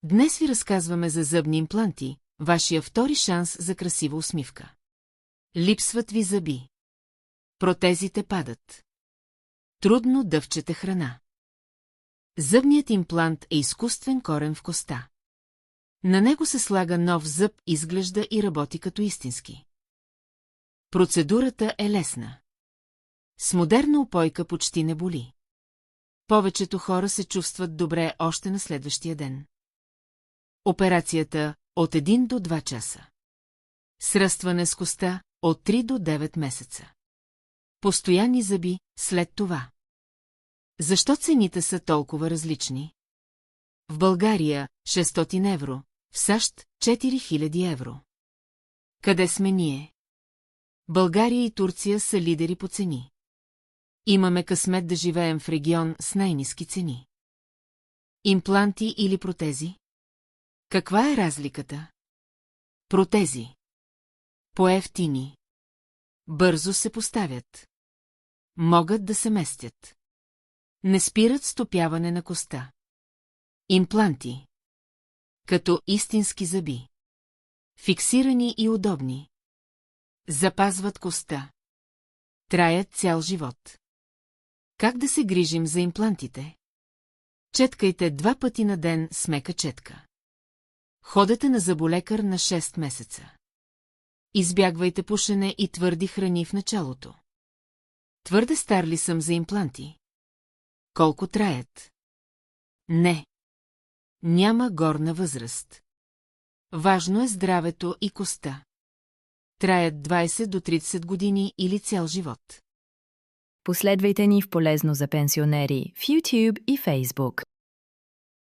Днес ви разказваме за зъбни импланти, вашия втори шанс за красива усмивка. Липсват ви зъби. Протезите падат. Трудно дъвчете храна. Зъбният имплант е изкуствен корен в коста. На него се слага нов зъб, изглежда и работи като истински. Процедурата е лесна. С модерна упойка почти не боли. Повечето хора се чувстват добре още на следващия ден. Операцията от 1 до 2 часа. Сръстване с коста от 3 до 9 месеца. Постоянни зъби след това. Защо цените са толкова различни? В България 600 евро, в САЩ 4000 евро. Къде сме ние? България и Турция са лидери по цени. Имаме късмет да живеем в регион с най-ниски цени. Импланти или протези? Каква е разликата? Протези. По-евтини. Бързо се поставят. Могат да се местят. Не спират стопяване на коста. Импланти. Като истински зъби. Фиксирани и удобни. Запазват коста. Траят цял живот. Как да се грижим за имплантите? Четкайте 2 пъти на ден с мека четка. Ходете на зъболекар на 6 месеца. Избягвайте пушене и твърди храни в началото. Твърде стар ли съм за импланти? Колко траят? Не. Няма горна възраст. Важно е здравето и коста. Траят 20 до 30 години или цял живот. Последвайте ни в Полезно за пенсионери в YouTube и Facebook.